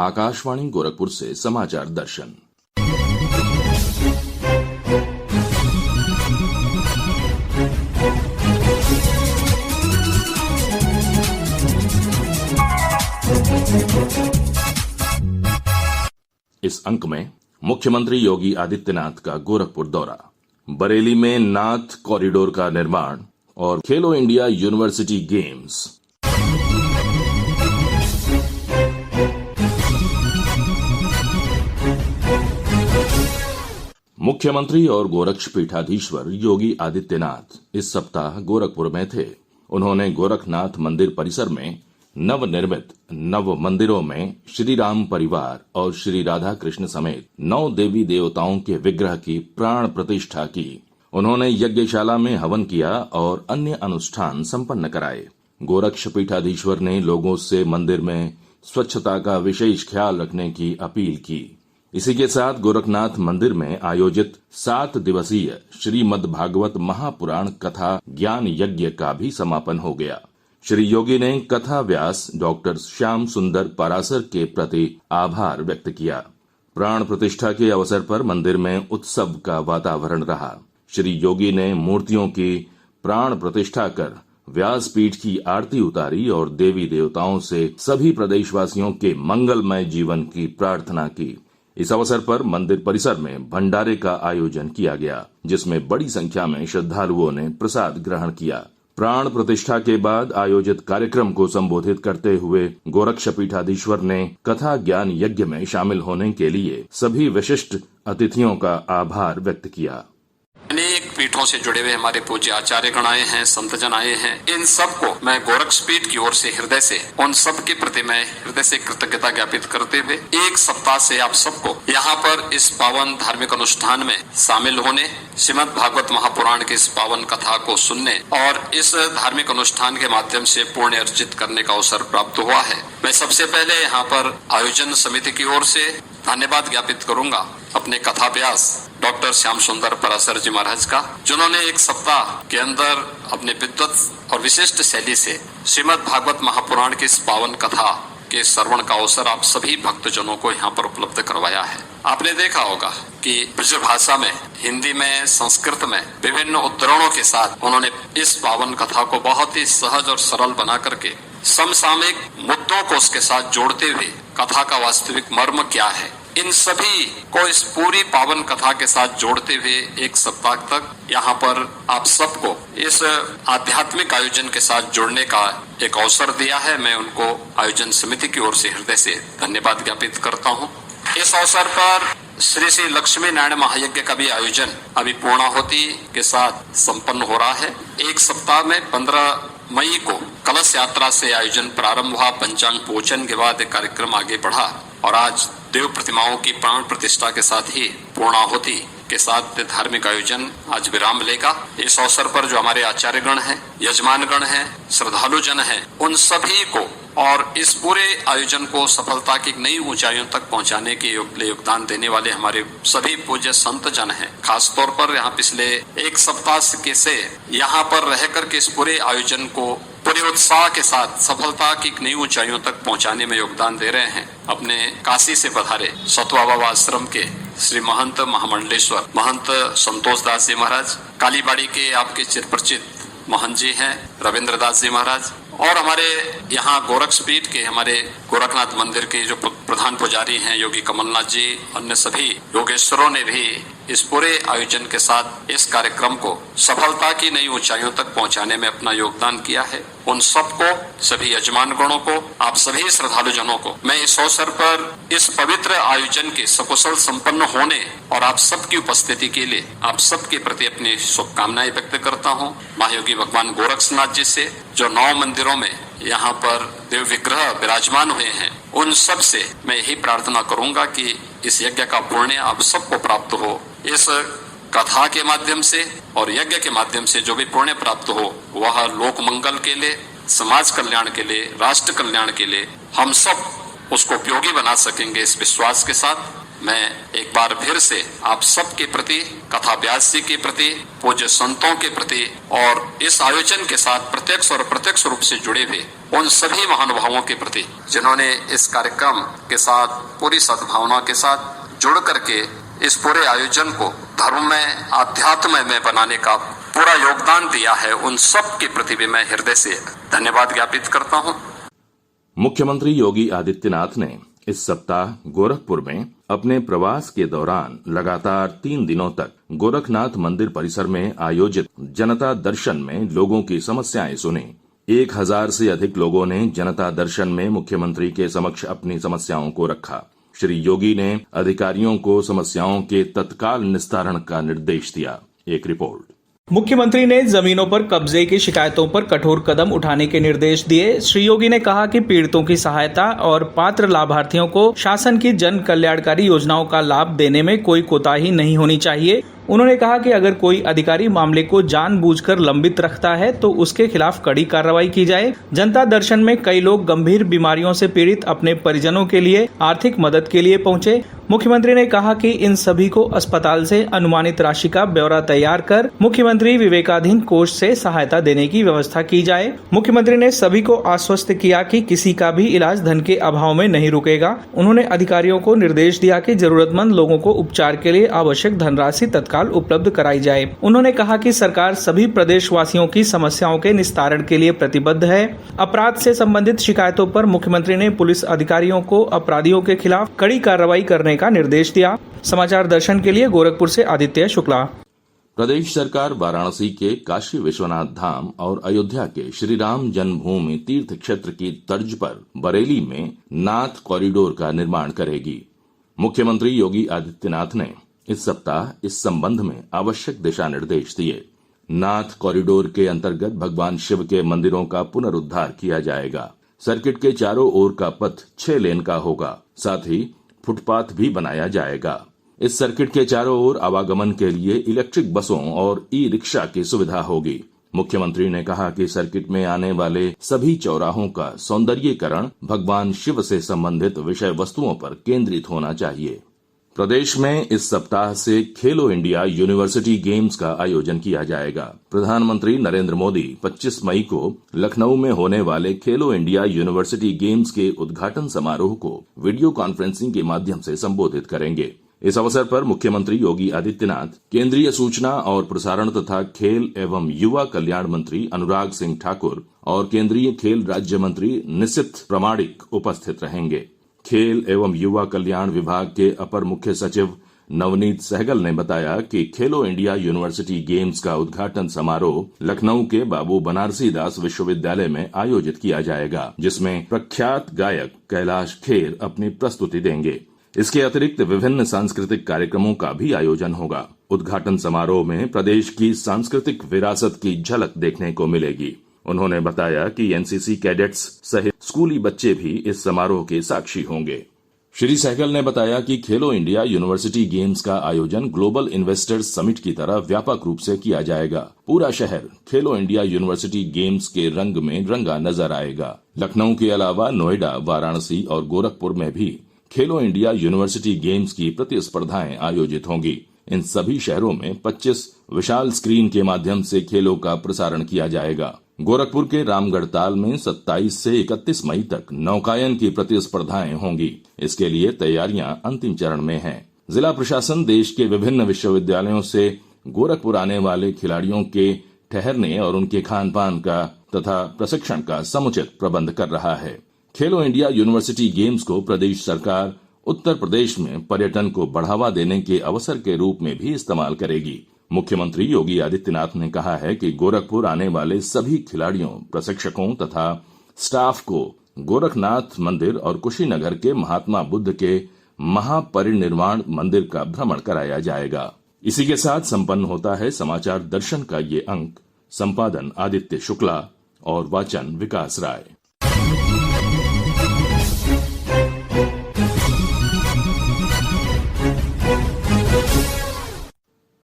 आकाशवाणी गोरखपुर से समाचार दर्शन। इस अंक में मुख्यमंत्री योगी आदित्यनाथ का गोरखपुर दौरा, बरेली में नाथ कॉरिडोर का निर्माण और खेलो इंडिया यूनिवर्सिटी गेम्स। मुख्यमंत्री और गोरक्ष पीठाधीश्वर योगी आदित्यनाथ इस सप्ताह गोरखपुर में थे। उन्होंने गोरखनाथ मंदिर परिसर में नवनिर्मित नव मंदिरों में श्री राम परिवार और श्री राधा कृष्ण समेत 9 देवी देवताओं के विग्रह की प्राण प्रतिष्ठा की। उन्होंने यज्ञशाला में हवन किया और अन्य अनुष्ठान संपन्न कराए। गोरक्ष पीठाधीश्वर ने लोगों से मंदिर में स्वच्छता का विशेष ख्याल रखने की अपील की। इसी के साथ गोरखनाथ मंदिर में आयोजित 7 दिवसीय श्रीमद् भागवत महापुराण कथा ज्ञान यज्ञ का भी समापन हो गया। श्री योगी ने कथा व्यास डॉक्टर श्याम सुंदर पारासर के प्रति आभार व्यक्त किया। प्राण प्रतिष्ठा के अवसर पर मंदिर में उत्सव का वातावरण रहा। श्री योगी ने मूर्तियों की प्राण प्रतिष्ठा कर व्यासपीठ की आरती उतारी और देवी देवताओं से सभी प्रदेशवासियों के मंगलमय जीवन की प्रार्थना की। इस अवसर पर मंदिर परिसर में भंडारे का आयोजन किया गया, जिसमें बड़ी संख्या में श्रद्धालुओं ने प्रसाद ग्रहण किया। प्राण प्रतिष्ठा के बाद आयोजित कार्यक्रम को संबोधित करते हुए गोरक्ष पीठाधीश्वर ने कथा ज्ञान यज्ञ में शामिल होने के लिए सभी विशिष्ट अतिथियों का आभार व्यक्त किया। अनेक पीठों से जुड़े हुए हमारे पूज्य आचार्यगण आए हैं, संतजन आए हैं। इन सबको मैं गोरक्ष पीठ की ओर से हृदय से उन सब के प्रति मैं हृदय से कृतज्ञता ज्ञापित करते हुए एक सप्ताह से आप सबको यहाँ पर इस पावन धार्मिक अनुष्ठान में शामिल होने, श्रीमद् भागवत महापुराण की इस पावन कथा को सुनने और इस धार्मिक अनुष्ठान के माध्यम से पुण्य अर्जित करने का अवसर प्राप्त हुआ है। मैं सबसे पहले यहाँ पर आयोजन समिति की ओर से धन्यवाद ज्ञापित करूंगा अपने कथा व्यास डॉक्टर श्याम सुंदर परासर जी महाराज का, जिन्होंने एक सप्ताह के अंदर अपने विद्वत और विशिष्ट शैली से श्रीमद् भागवत महापुराण की इस पावन कथा के श्रवण का अवसर आप सभी भक्तजनों को यहाँ पर उपलब्ध करवाया है। आपने देखा होगा कि ब्रज भाषा में, हिंदी में, संस्कृत में विभिन्न उद्धरणों के साथ उन्होंने इस पावन कथा को बहुत ही सहज और सरल बना करके समसामयिक मुद्दों को उसके साथ जोड़ते हुए कथा का वास्तविक मर्म क्या है, इन सभी को इस पूरी पावन कथा के साथ जोड़ते हुए एक सप्ताह तक यहाँ पर आप सबको इस आध्यात्मिक आयोजन के साथ जोड़ने का एक अवसर दिया है। मैं उनको आयोजन समिति की ओर से हृदय से धन्यवाद ज्ञापित करता हूँ। इस अवसर पर श्री श्री लक्ष्मी नारायण महायज्ञ का भी आयोजन अभी पूर्णाहुति के साथ संपन्न हो रहा है। एक सप्ताह में 15 मई को कलश यात्रा से आयोजन प्रारंभ हुआ। पंचांग पूजन के बाद एक कार्यक्रम आगे बढ़ा और आज देव प्रतिमाओं की प्राण प्रतिष्ठा के साथ ही पूर्णाहुति के साथ धार्मिक आयोजन आज विराम लेगा। इस अवसर पर जो हमारे आचार्यगण हैं, यजमानगण हैं, श्रद्धालु जन हैं, उन सभी को और इस पूरे आयोजन को सफलता की नई ऊंचाइयों तक पहुंचाने के योगदान देने वाले हमारे सभी पूज्य संत जन हैं। खास तौर पर यहाँ पिछले एक सप्ताह से यहाँ पर रह करके इस पूरे आयोजन को पूरे उत्साह के साथ सफलता की नई ऊंचाइयों तक पहुंचाने में योगदान दे रहे हैं। अपने काशी से पधारे सतवा बाबा आश्रम के श्री महंत महामंडलेश्वर महंत संतोष दास जी महाराज, कालीबाड़ी के आपके चिरपरिचित महंत जी हैं रविंद्र दास जी महाराज, और हमारे यहाँ गोरक्ष पीठ के हमारे गोरखनाथ मंदिर के जो प्रधान पुजारी हैं योगी कमलनाथ जी, अन्य सभी योगेश्वरों ने भी इस पूरे आयोजन के साथ इस कार्यक्रम को सफलता की नई ऊंचाइयों तक पहुंचाने में अपना योगदान किया है। उन सबको, सभी यजमान गणों को, आप सभी श्रद्धालु जनों को मैं इस अवसर पर इस पवित्र आयोजन के सकुशल संपन्न होने और आप सबकी उपस्थिति के लिए आप सबके प्रति अपनी शुभकामनाएं व्यक्त करता हूँ। महायोगी भगवान गोरक्षनाथ जी से जो 9 मंदिरों में यहाँ पर देव विग्रह विराजमान हुए हैं, उन सब से मैं यही प्रार्थना करूंगा कि इस यज्ञ का पुण्य आप सबको प्राप्त हो। इस कथा के माध्यम से और यज्ञ के माध्यम से जो भी पुण्य प्राप्त हो वह लोक मंगल के लिए, समाज कल्याण के लिए, राष्ट्र कल्याण के लिए हम सब उसको उपयोगी बना सकेंगे। इस विश्वास के साथ मैं एक बार फिर से आप सबके प्रति, कथा व्यास जी के प्रति, पूज्य संतों के प्रति और इस आयोजन के साथ प्रत्यक्ष और अप्रत्यक्ष रूप से जुड़े हुए उन सभी महानुभावों के प्रति जिन्होंने इस कार्यक्रम के साथ पूरी सद्भावना के साथ जुड़ करके इस पूरे आयोजन को धर्ममय, आध्यात्ममय बनाने का पूरा योगदान दिया है, उन सब के प्रति भी मैं हृदय से धन्यवाद ज्ञापित करता हूं। मुख्यमंत्री योगी आदित्यनाथ ने इस सप्ताह गोरखपुर में अपने प्रवास के दौरान लगातार 3 दिनों तक गोरखनाथ मंदिर परिसर में आयोजित जनता दर्शन में लोगों की समस्याएं सुनी। 1000 से अधिक लोगों ने जनता दर्शन में मुख्यमंत्री के समक्ष अपनी समस्याओं को रखा। श्री योगी ने अधिकारियों को समस्याओं के तत्काल निस्तारण का निर्देश दिया। एक रिपोर्ट। मुख्यमंत्री ने जमीनों पर कब्जे की शिकायतों पर कठोर कदम उठाने के निर्देश दिए। श्री योगी ने कहा कि पीड़ितों की सहायता और पात्र लाभार्थियों को शासन की जन कल्याणकारी योजनाओं का लाभ देने में कोई कोताही नहीं होनी चाहिए। उन्होंने कहा कि अगर कोई अधिकारी मामले को जानबूझकर लंबित रखता है तो उसके खिलाफ कड़ी कार्रवाई की जाए। जनता दर्शन में कई लोग गंभीर बीमारियों से पीड़ित अपने परिजनों के लिए आर्थिक मदद के लिए पहुंचे। मुख्यमंत्री ने कहा कि इन सभी को अस्पताल से अनुमानित राशि का ब्यौरा तैयार कर मुख्यमंत्री विवेकाधीन कोष से सहायता देने की व्यवस्था की जाए। मुख्यमंत्री ने सभी को आश्वस्त किया कि किसी का भी इलाज धन के अभाव में नहीं रुकेगा। उन्होंने अधिकारियों को निर्देश दिया कि जरूरतमंद लोगों को उपचार के लिए आवश्यक धनराशि तत्काल उपलब्ध कराई जाए। उन्होंने कहा कि सरकार सभी प्रदेशवासियों की समस्याओं के निस्तारण के लिए प्रतिबद्ध है। अपराध से संबंधित शिकायतों पर मुख्यमंत्री ने पुलिस अधिकारियों को अपराधियों के खिलाफ कड़ी कार्रवाई करने का निर्देश दिया। समाचार दर्शन के लिए गोरखपुर से आदित्य शुक्ला। प्रदेश सरकार वाराणसी के काशी विश्वनाथ धाम और अयोध्या के श्री राम जन्मभूमि तीर्थ क्षेत्र की तर्ज पर बरेली में नाथ कॉरिडोर का निर्माण करेगी। मुख्यमंत्री योगी आदित्यनाथ ने इस सप्ताह इस संबंध में आवश्यक दिशा निर्देश दिए। नाथ कॉरिडोर के अंतर्गत भगवान शिव के मंदिरों का पुनरुद्धार किया जाएगा। सर्किट के चारों ओर का पथ 6 लेन का होगा। साथ ही फुटपाथ भी बनाया जाएगा। इस सर्किट के चारों ओर आवागमन के लिए इलेक्ट्रिक बसों और ई-रिक्शा की सुविधा होगी। मुख्यमंत्री ने कहा कि सर्किट में आने वाले सभी चौराहों का सौंदर्यीकरण भगवान शिव से संबंधित विषय वस्तुओं पर केंद्रित होना चाहिए। प्रदेश में इस सप्ताह से खेलो इंडिया यूनिवर्सिटी गेम्स का आयोजन किया जाएगा। प्रधानमंत्री नरेंद्र मोदी 25 मई को लखनऊ में होने वाले खेलो इंडिया यूनिवर्सिटी गेम्स के उद्घाटन समारोह को वीडियो कॉन्फ्रेंसिंग के माध्यम से संबोधित करेंगे। इस अवसर पर मुख्यमंत्री योगी आदित्यनाथ, केंद्रीय सूचना और प्रसारण तथा खेल एवं युवा कल्याण मंत्री अनुराग सिंह ठाकुर और केंद्रीय खेल राज्य मंत्री निशित प्रामाणिक उपस्थित रहेंगे। खेल एवं युवा कल्याण विभाग के अपर मुख्य सचिव नवनीत सहगल ने बताया कि खेलो इंडिया यूनिवर्सिटी गेम्स का उद्घाटन समारोह लखनऊ के बाबू बनारसी दास विश्वविद्यालय में आयोजित किया जाएगा, जिसमें प्रख्यात गायक कैलाश खेर अपनी प्रस्तुति देंगे। इसके अतिरिक्त विभिन्न सांस्कृतिक कार्यक्रमों का भी आयोजन होगा। उद्घाटन समारोह में प्रदेश की सांस्कृतिक विरासत की झलक देखने को मिलेगी। उन्होंने बताया कि एनसीसी कैडेट्स सहित स्कूली बच्चे भी इस समारोह के साक्षी होंगे। श्री सहगल ने बताया कि खेलो इंडिया यूनिवर्सिटी गेम्स का आयोजन ग्लोबल इन्वेस्टर्स समिट की तरह व्यापक रूप से किया जाएगा। पूरा शहर खेलो इंडिया यूनिवर्सिटी गेम्स के रंग में रंगा नजर आएगा। लखनऊ के अलावा नोएडा, वाराणसी और गोरखपुर में भी खेलो इंडिया यूनिवर्सिटी गेम्स की प्रतिस्पर्धाएं आयोजित होंगी। इन सभी शहरों में 25 विशाल स्क्रीन के माध्यम से खेलों का प्रसारण किया जाएगा। गोरखपुर के रामगढ़ ताल में 27 से 31 मई तक नौकायन की प्रतिस्पर्धाएं होंगी। इसके लिए तैयारियां अंतिम चरण में हैं। जिला प्रशासन देश के विभिन्न विश्वविद्यालयों से गोरखपुर आने वाले खिलाड़ियों के ठहरने और उनके खान पान का तथा प्रशिक्षण का समुचित प्रबंध कर रहा है। खेलो इंडिया यूनिवर्सिटी गेम्स को प्रदेश सरकार उत्तर प्रदेश में पर्यटन को बढ़ावा देने के अवसर के रूप में भी इस्तेमाल करेगी। मुख्यमंत्री योगी आदित्यनाथ ने कहा है कि गोरखपुर आने वाले सभी खिलाड़ियों, प्रशिक्षकों तथा स्टाफ को गोरखनाथ मंदिर और कुशीनगर के महात्मा बुद्ध के महापरिनिर्वाण मंदिर का भ्रमण कराया जाएगा। इसी के साथ संपन्न होता है समाचार दर्शन का ये अंक। संपादन आदित्य शुक्ला और वाचन विकास राय।